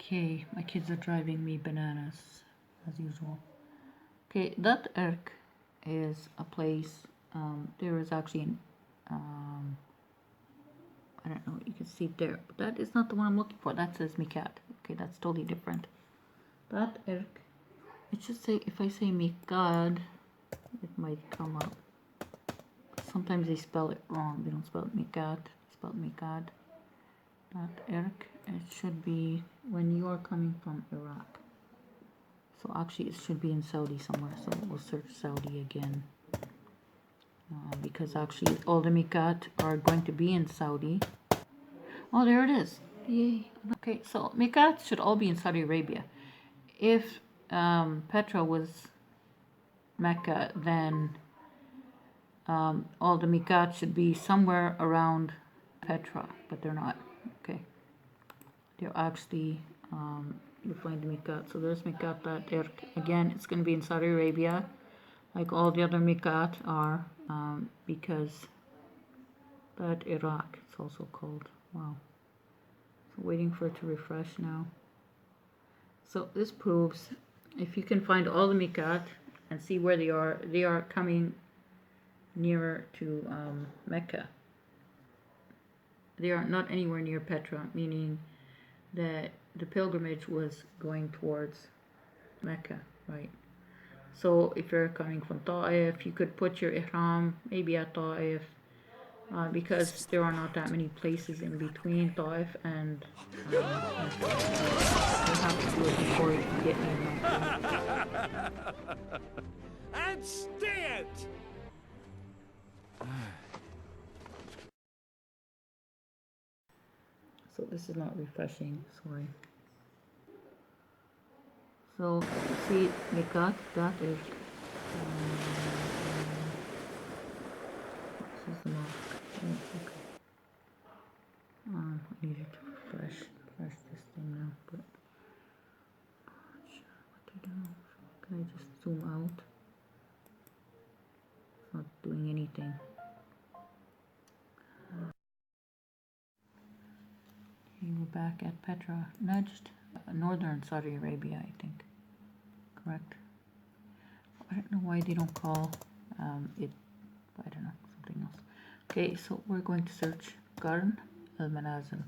Okay, my kids are driving me bananas as usual. Okay, that Irk is a place. There is actually I don't know, you can see it there, but that is not the one I'm looking for. That says Meeqat. Okay, that's totally different. That Irk, it should say, if I say Meeqat, it might come up. Sometimes they spell it wrong. They don't spell it Meeqat, they spell it Meeqat. That Irk, it should be when you are coming from Iraq. So actually it should be in Saudi somewhere, so we'll search Saudi again. Because actually all the Meeqat are going to be in Saudi. Oh, there it is. Yay. Okay, so Meeqat should all be in Saudi Arabia. If Petra was Mecca, then all the Meeqat should be somewhere around Petra, but they're not. Okay, they're actually, you find the Meeqat. So there's Meeqat that there. Again, it's going to be in Saudi Arabia, like all the other Meeqat are, because that Iraq, it's also called. Wow. So waiting for it to refresh now. So this proves if you can find all the Meeqat and see where they are coming nearer to Mecca. They are not anywhere near Petra, meaning that the pilgrimage was going towards Mecca, right? So if you're coming from Ta'if, you could put your ihram maybe at Ta'if, because there are not that many places in between Ta'if and Mecca. You have to do it before you can get near Mecca. And stay it! So this is not refreshing, sorry. So see, Meeqat, that is this is the mosque. Oh, okay. I needed to refresh this thing now, but I'm not sure what to do. Can I just zoom out? It's not doing anything. Okay, we're back at Petra, nudged northern Saudi Arabia, I think. Correct. I don't know why they don't call it, I don't know, something else. Okay, so we're going to search Qarn al-Manazil.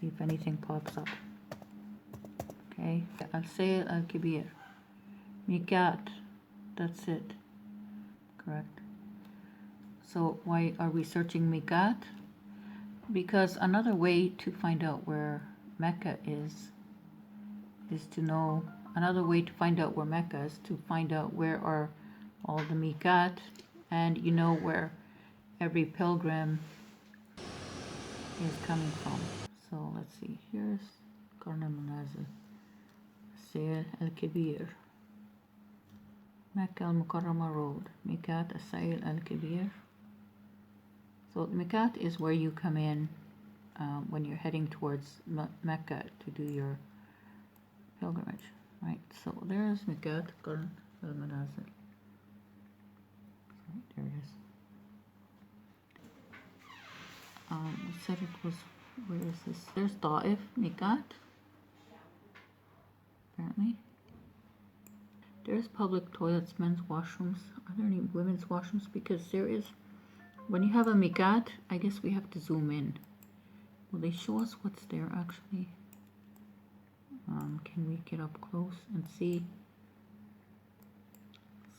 See if anything pops up. Okay, Al-Sayl al-Kabir. Meeqat, that's it. Correct. So why are we searching Meeqat? Because another way to find out where Mecca is to know, another way to find out where Mecca is to find out where are all the Meeqat, and you know where every pilgrim is coming from. So let's see, here's Qarn al-Manazil, Sayl al-Kabir, Mecca al-Mukarrama Road, Meeqat al-Sayl al-Kabir. So the Meeqat is where you come in when you're heading towards Mecca to do your pilgrimage, right? So there's Meeqat, Qarn al-Manazil. So there it is. We said it was, where is this? There's Ta'if, Meeqat. Apparently. There's public toilets, men's washrooms. Are there any women's washrooms? Because there is, when you have a Meeqat, I guess we have to zoom in. Will they show us what's there actually? Can we get up close and see?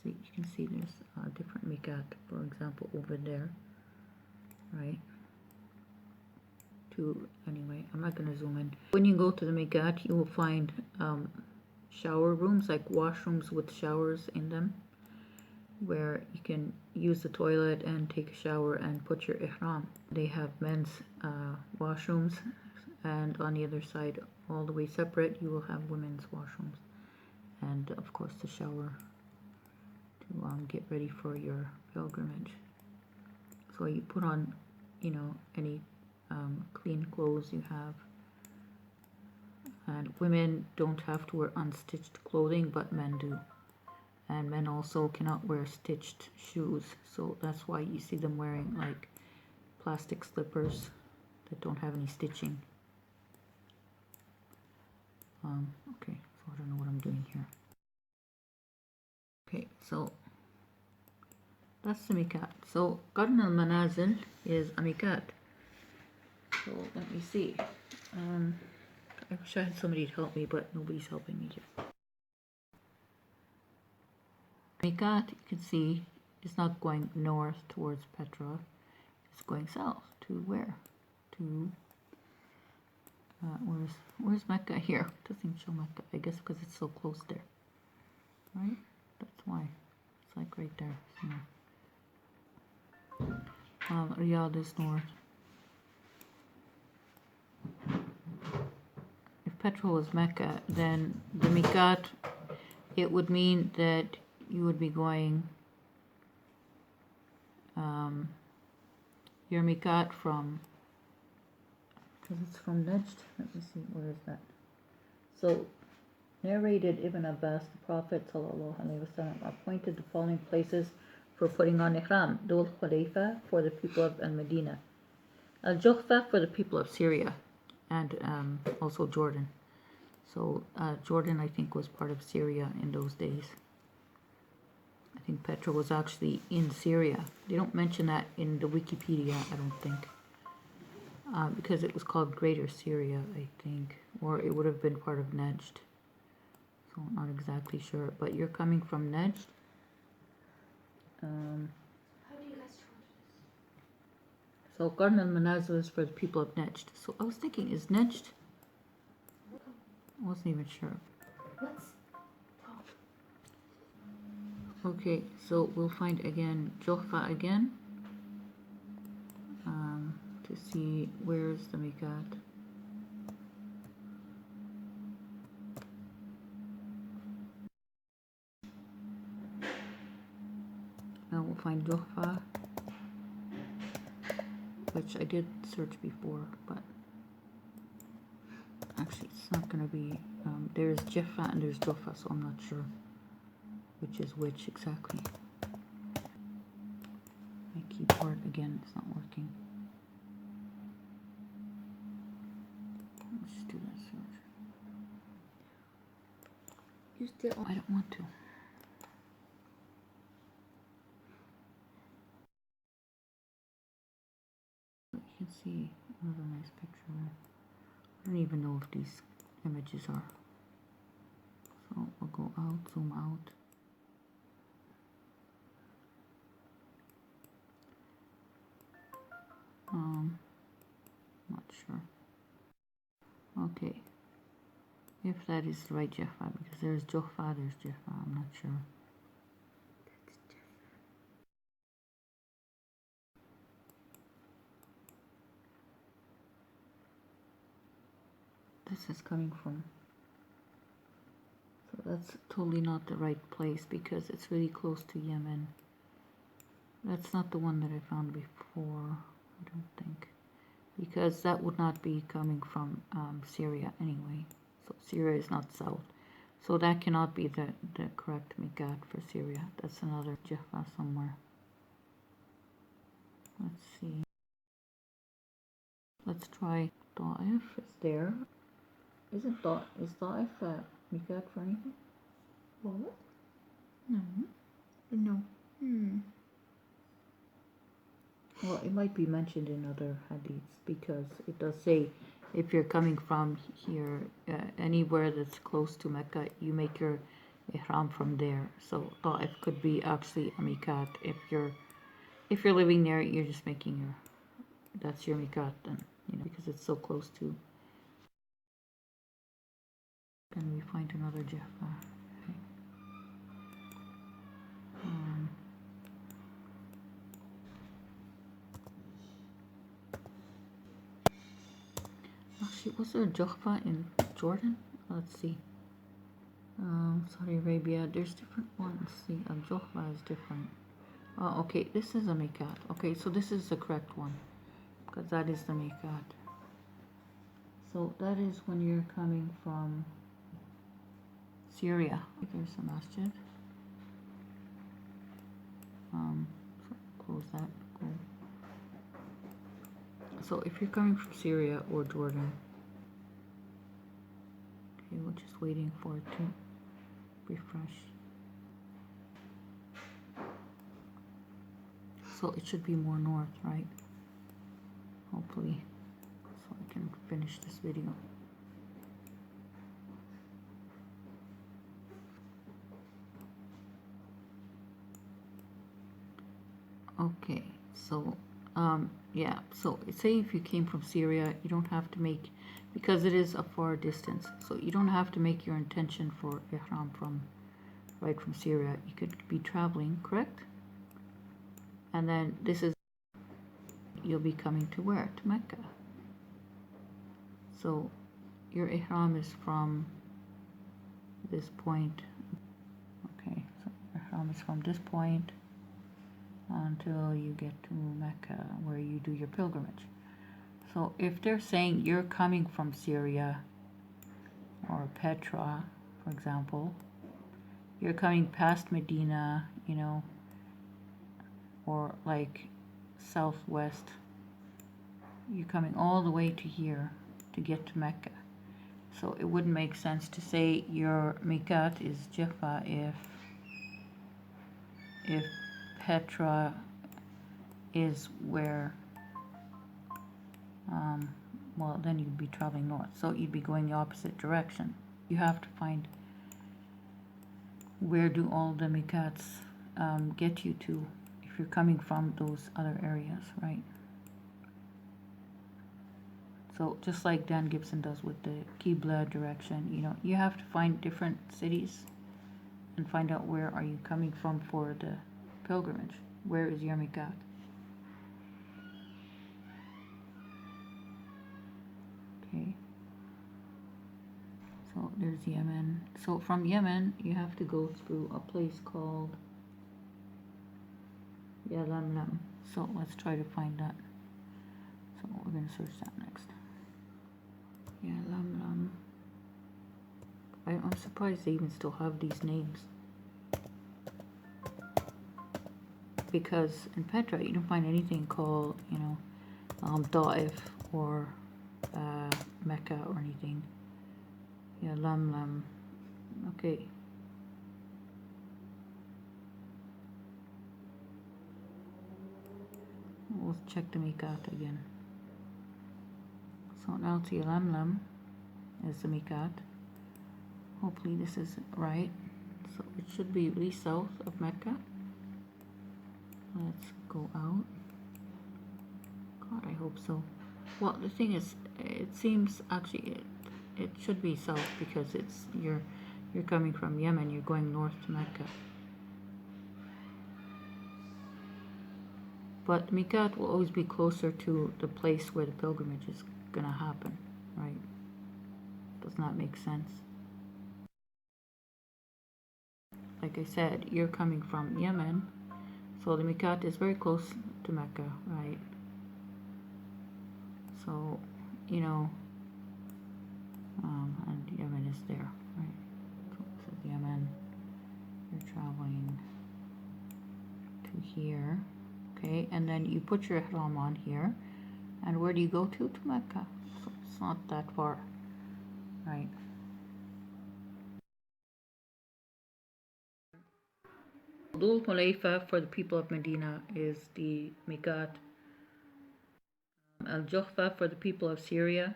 See, you can see there's a different Meeqat, for example, over there, right? Anyway, I'm not going to zoom in. When you go to the Meeqat, you will find shower rooms, like washrooms with showers in them, where you can use the toilet and take a shower and put your ihram. They have men's washrooms, and on the other side, all the way separate, you will have women's washrooms, and of course the shower to get ready for your pilgrimage. So you put on, you know, any clean clothes you have, and women don't have to wear unstitched clothing, but men do. And men also cannot wear stitched shoes, so that's why you see them wearing like plastic slippers that don't have any stitching. Okay, so I don't know what I'm doing here. Okay, so that's the Meeqat. So Qarn al-Manazil is a Meeqat. So let me see. I wish I had somebody to help me, but nobody's helping me here. Meeqat, you can see, is not going north towards Petra. It's going south to where? To where's Mekkah here? It doesn't show Mekkah. I guess because it's so close there, right? That's why. It's like right there somewhere. Riyadh is north. If Petra was Mekkah, then the Meeqat, it would mean that you would be going your Meeqat from, because it's from Najd. Let me see, where is that? So, narrated Ibn Abbas, the Prophet ﷺ appointed the following places for putting on Ihram: Dhul Khalifa for the people of Al-Medina, Al-Juhfa for the people of Syria, and also Jordan. So Jordan, I think, was part of Syria in those days. I think Petra was actually in Syria. They don't mention that in the Wikipedia, I don't think. Because it was called Greater Syria, I think. Or it would have been part of Najd. So I'm not exactly sure. But you're coming from Najd. How do you guys charge this? So Qarn al-Manazil is for the people of Najd. So I was thinking, is Najd? I wasn't even sure. Let's talk. Okay, so we'll find again Juhfa again. To see where's the Meeqat. Now we'll find Juhfa, which I did search before, but actually it's not going to be, there's Jaffa and there's Juhfa, so I'm not sure which is which exactly. My keyboard again, it's not working. Let's just do that search. You still. I don't want to. You can see another nice picture there. I don't even know if these images are. So we'll go out, zoom out. Not sure. Okay. If that is the right Jaffa, because there's Juhfa, there's Jaffa, I'm not sure. This is coming from, so that's totally not the right place because it's really close to Yemen. That's not the one that I found before, I don't think, because that would not be coming from Syria anyway. So Syria is not south, so that cannot be the correct Meeqat for Syria. That's another Jaffa somewhere. Let's see. Let's try Ta'if. It's there. Isn't is Ta'if Meeqat for anything? What? No. No. Well, it might be mentioned in other hadiths because it does say if you're coming from here, anywhere that's close to Mecca, you make your ihram from there. So Ta'if could be actually a Meeqat. If you're living there, you're just making that's your Meeqat then, because it's so close to. Can we find another Jaffa? Okay. Actually, was there a Juhfa in Jordan? Let's see. Saudi Arabia, there's different ones. See, Juhfa is different. Oh, okay, this is a Meeqat. Okay, so this is the correct one because that is the Meeqat. So that is when you're coming from Syria. There's a masjid. Close that. Go. So if you're coming from Syria or Jordan, okay, we're just waiting for it to refresh. So it should be more north, right? Hopefully, so I can finish this video. Okay, so yeah, so say if you came from Syria, you don't have to make, because it is a far distance, so you don't have to make your intention for ihram from right from Syria. You could be traveling, correct? And then this is, you'll be coming to where? To Mecca. So your ihram is from this point. Okay, so ihram is from this point until you get to Mecca, where you do your pilgrimage. So if they're saying you're coming from Syria or Petra, for example, you're coming past Medina, you know, or like southwest, you're coming all the way to here to get to Mecca. So it wouldn't make sense to say your Meeqat is Jaffa if Petra is where, well, then you'd be traveling north, so you'd be going the opposite direction. You have to find where do all the Meeqats get you to if you're coming from those other areas, right? So just like Dan Gibson does with the Qibla direction, you know, you have to find different cities and find out where are you coming from for the pilgrimage. Where is your Meeqat? Okay. So there's Yemen. So from Yemen, you have to go through a place called Yalamlam. So let's try to find that. So we're going to search that next. Yalamlam. I'm surprised they even still have these names. Because in Petra, you don't find anything called, you know, Ta'if or Mecca or anything. Yeah, Lam. Okay. We'll check the Meeqat again. So now to Lam is the Meeqat. Hopefully this is right. So it should be really south of Mecca. Let's go out. God, I hope so. Well, the thing is, it seems actually it should be south because it's you're coming from Yemen, you're going north to Mecca. But Meeqat will always be closer to the place where the pilgrimage is gonna happen, right? Does not make sense. Like I said, you're coming from Yemen, so the Meeqat is very close to Mecca, right? So, you know, and Yemen is there, right? So this is Yemen. You're traveling to here, okay? And then you put your ihram on here, and where do you go to? To Mecca. So it's not that far, right? Dhul Hulayfa for the people of Medina is the Meeqat. Al-Juhfa for the people of Syria,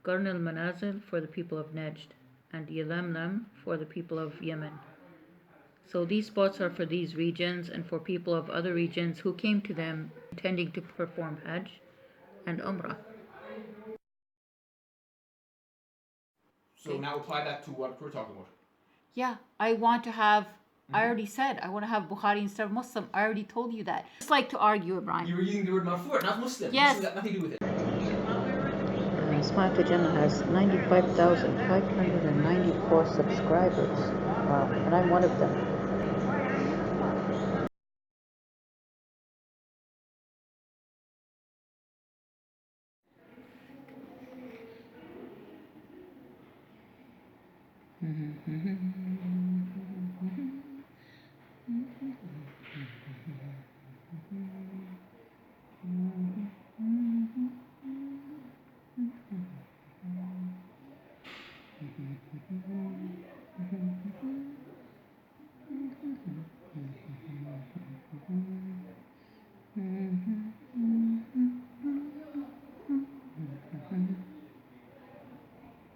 Qarn al-Manazil for the people of Najd, and Yalamlam for the people of Yemen. So these spots are for these regions and for people of other regions who came to them intending to perform Hajj and Umrah. So now apply that to what we're talking about. Yeah, I want to have, I already said, I want to have Bukhari instead of Muslim. I already told you that. Just like to argue, Ibrahim. You were using the word marfu', not Muslim. Yes. Muslim got nothing to do with it. Smart Jannah has 95,594 subscribers. Wow, and I'm one of them.